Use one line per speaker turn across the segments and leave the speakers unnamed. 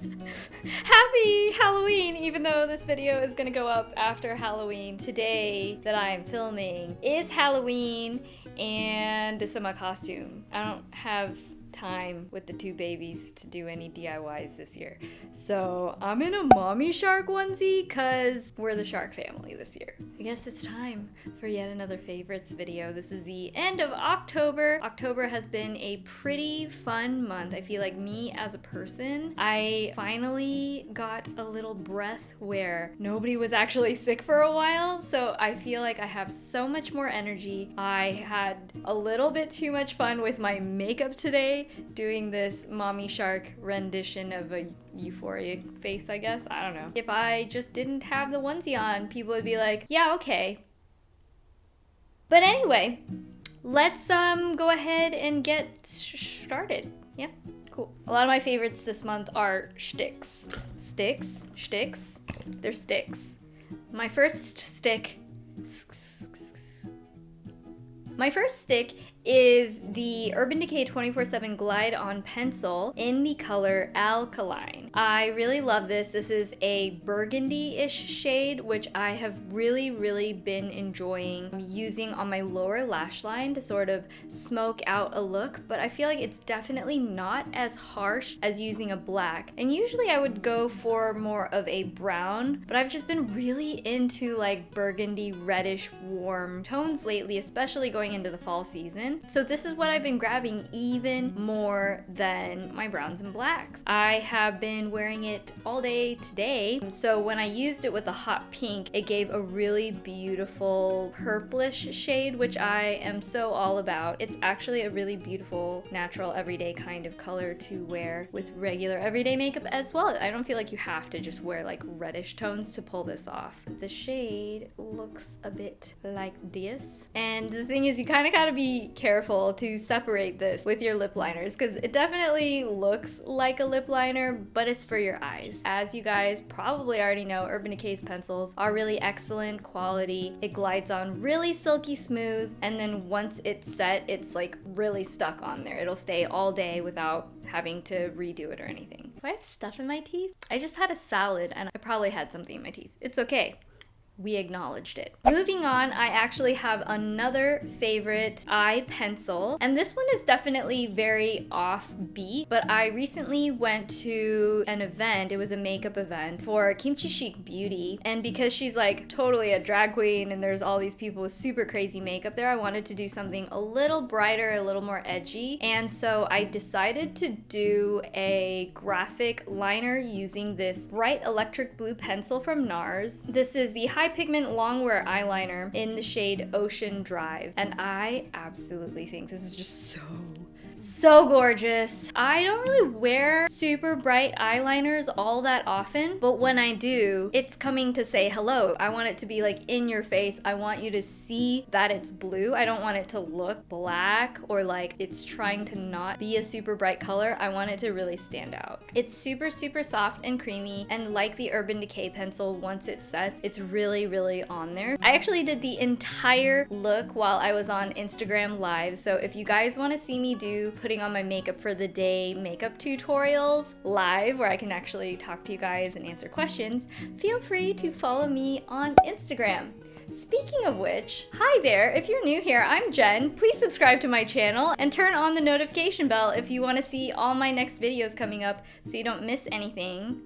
Happy Halloween! Even though this video is gonna go up after Halloween, today that I am filming is Halloween and this is my costume. I don't have time with the two babies to do any DIYs this year. So I'm in a mommy shark onesie because we're the shark family this year. I guess it's time for yet another favorites video. This is the end of October. October has been a pretty fun month. I feel like me as a person, I finally got a little breath where nobody was actually sick for a while. So I feel like I have so much more energy. I had a little bit too much fun with my makeup today, doing this mommy shark rendition of a Euphoria face, I guess. I don't know. If I just didn't have the onesie on, people would be like, yeah, okay. But anyway, let's go ahead and get started. Yeah, cool. A lot of my favorites this month are shticks. Shticks. They're sticks. My first stick is the Urban Decay 24/7 Glide On Pencil in the color Alkaline. I really love this. This is a burgundy-ish shade, which I have really been enjoying using on my lower lash line to sort of smoke out a look, but I feel like it's definitely not as harsh as using a black. And usually I would go for more of a brown, but I've just been really into like burgundy, reddish, warm tones lately, especially going into the fall season. So this is what I've been grabbing even more than my browns and blacks. I have been wearing it all day today. So when I used it with a hot pink, it gave a really beautiful purplish shade, which I am so all about. It's actually a really beautiful, natural, everyday kind of color to wear with regular everyday makeup as well. I don't feel like you have to just wear like reddish tones to pull this off. The shade looks a bit like this. And the thing is, you kind of gotta be careful to separate this with your lip liners because it definitely looks like a lip liner, but it's for your eyes. As you guys probably already know, Urban Decay's pencils are really excellent quality. It glides on really silky smooth, and then once it's set, it's like really stuck on there. It'll stay all day without having to redo it or anything. Do I have stuff in my teeth? I just had a salad and I probably had something in my teeth. It's okay. We acknowledged it. Moving on, I actually have another favorite eye pencil, and this one is definitely very offbeat, but I recently went to an event. It was a makeup event for Kimchi Chic Beauty, and because she's like totally a drag queen and there's all these people with super crazy makeup there, I wanted to do something a little brighter, a little more edgy, and so I decided to do a graphic liner using this bright electric blue pencil from NARS. This is the High-Pigment Longwear eyeliner in the shade Ocean Drive, and I absolutely think this is just so gorgeous. I don't really wear super bright eyeliners all that often, but when I do, it's coming to say hello. I want it to be like in your face. I want you to see that it's blue. I don't want it to look black or like it's trying to not be a super bright color. I want it to really stand out. It's super soft and creamy, and like the Urban Decay pencil, once it sets, it's really on there. I actually did the entire look while I was on Instagram Live, so if you guys want to see me do putting on my makeup for the day makeup tutorials live where I can actually talk to you guys and answer questions, feel free to follow me on Instagram. Speaking of which, hi there, if you're new here, I'm Jen. Please subscribe to my channel and turn on the notification bell if you want to see all my next videos coming up so you don't miss anything.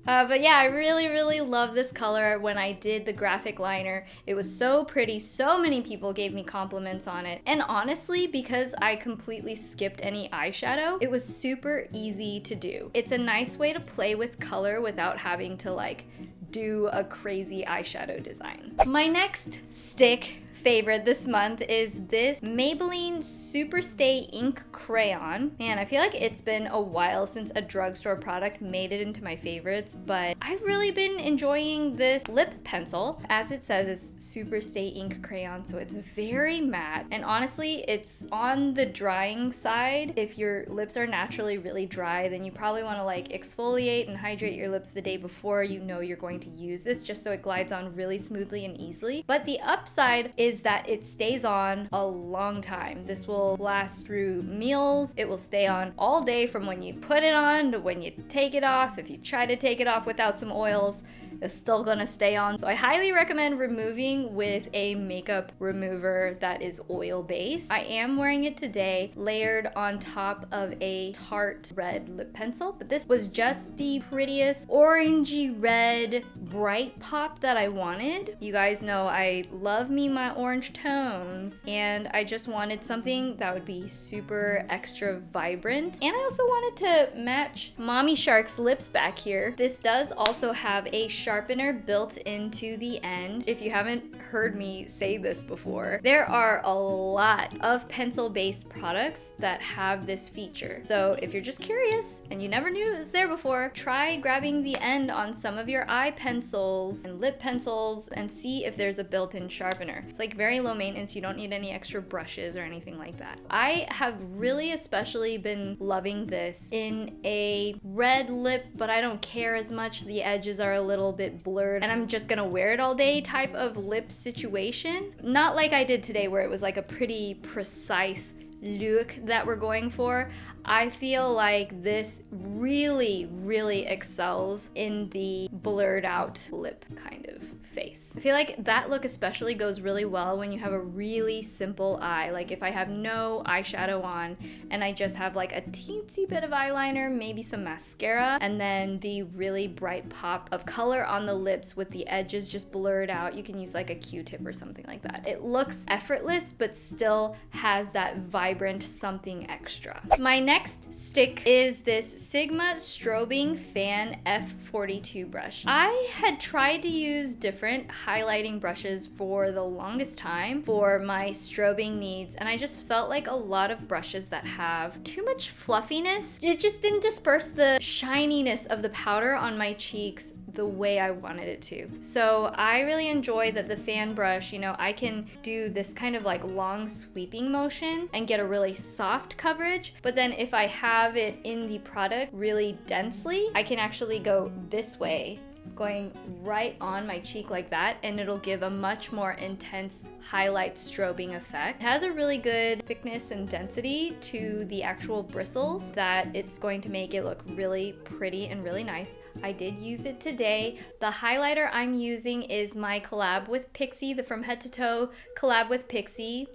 But yeah, I really love this color. When I did the graphic liner, it was so pretty. So many people gave me compliments on it. And honestly, because I completely skipped any eyeshadow, it was super easy to do. It's a nice way to play with color without having to like do a crazy eyeshadow design. My next stick favorite this month is this Maybelline Superstay Ink Crayon. Man, I feel like it's been a while since a drugstore product made it into my favorites, but I've really been enjoying this lip pencil. As it says, it's Superstay Ink Crayon, so it's very matte, and honestly, it's on the drying side. If your lips are naturally really dry, then you probably want to like exfoliate and hydrate your lips the day before you know you're going to use this, just so it glides on really smoothly and easily. But the upside is is that it stays on a long time. This will last through meals. It will stay on all day from when you put it on to when you take it off. If you try to take it off without some oils, it's still gonna stay on. So I highly recommend removing with a makeup remover that is oil based. I am wearing it today, layered on top of a Tarte red lip pencil, but this was just the prettiest orangey red bright pop that I wanted. You guys know I love me my orange tones, and I just wanted something that would be super extra vibrant. And I also wanted to match Mommy Shark's lips back here. This does also have a sharpener built into the end. If you haven't heard me say this before, there are a lot of pencil-based products that have this feature. So if you're just curious and you never knew it was there before, try grabbing the end on some of your eye pencils and lip pencils and see if there's a built-in sharpener. It's like very low maintenance. You don't need any extra brushes or anything like that. I have really especially been loving this in a red lip, but I don't care as much. The edges are a little bit blurred and I'm just gonna wear it all day type of lip situation. Not like I did today where it was like a pretty precise look that we're going for. I feel like this really excels in the blurred out lip kind of face. I feel like that look especially goes really well when you have a really simple eye. Like if I have no eyeshadow on and I just have like a teensy bit of eyeliner, maybe some mascara, and then the really bright pop of color on the lips with the edges just blurred out. You can use like a Q-tip or something like that. It looks effortless but still has that vibrant something extra. My next stick is this Sigma Strobing Fan F42 brush. I had tried to use different highlighting brushes for the longest time for my strobing needs, and I just felt like a lot of brushes that have too much fluffiness, it just didn't disperse the shininess of the powder on my cheeks the way I wanted it to. So I really enjoy that the fan brush, you know, I can do this kind of like long sweeping motion and get a really soft coverage, but then if I have it in the product really densely, I can actually go this way, going right on my cheek like that, and it'll give a much more intense highlight strobing effect. It has a really good thickness and density to the actual bristles that it's going to make it look really pretty and really nice. I did use it today. The highlighter I'm using is my collab with Pixie, the From Head to Toe collab with Pixie.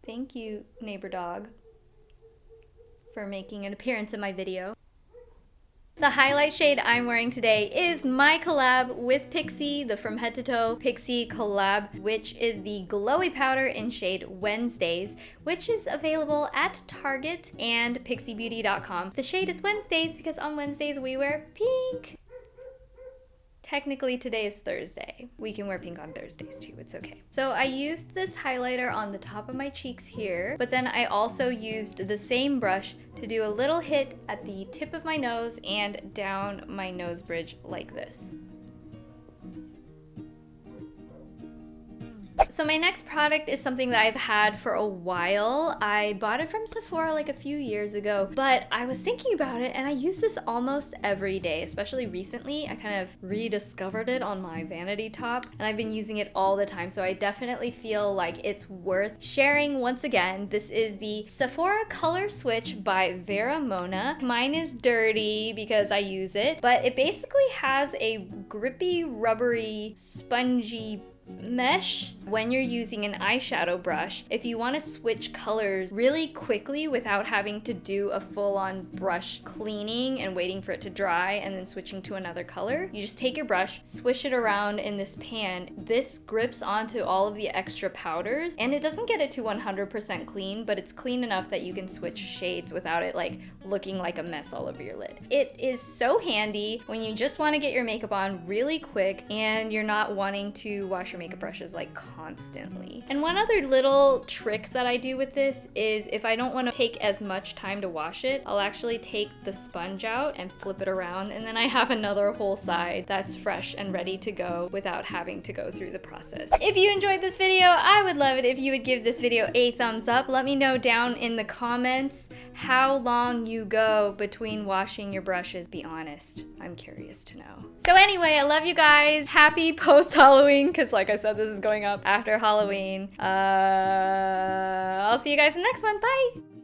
Thank you, neighbor dog, for making an appearance in my video. The highlight shade I'm wearing today is my collab with Pixie, the From Head to Toe Pixie collab, which is the Glowy Powder in shade Wednesdays, which is available at Target and pixiebeauty.com. The shade is Wednesdays because on Wednesdays we wear pink. Technically today is Thursday. We can wear pink on Thursdays too, it's okay. So I used this highlighter on the top of my cheeks here, but then I also used the same brush to do a little hit at the tip of my nose and down my nose bridge like this. So my next product is something that I've had for a while. I bought it from Sephora like a few years ago, but I was thinking about it and I use this almost every day, especially recently. I kind of rediscovered it on my vanity top and I've been using it all the time, so I definitely feel like it's worth sharing once again. This is the Sephora Color Switch by Vera Mona. Mine is dirty because I use it, but it basically has a grippy, rubbery, spongy mesh when you're using an eyeshadow brush. If you want to switch colors really quickly without having to do a full-on brush cleaning and waiting for it to dry and then switching to another color, you just take your brush, swish it around in this pan. This grips onto all of the extra powders and it doesn't get it to 100% clean, but it's clean enough that you can switch shades without it like looking like a mess all over your lid. It is so handy when you just want to get your makeup on really quick and you're not wanting to wash your makeup brushes like constantly. And one other little trick that I do with this is if I don't want to take as much time to wash it, I'll actually take the sponge out and flip it around, and then I have another whole side that's fresh and ready to go without having to go through the process. If you enjoyed this video, I would love it if you would give this video a thumbs up. Let me know down in the comments how long you go between washing your brushes. Be honest, I'm curious to know. So anyway, I love you guys. Happy post-Halloween, because like Like I said, this is going up after Halloween. I'll see you guys in the next one. Bye!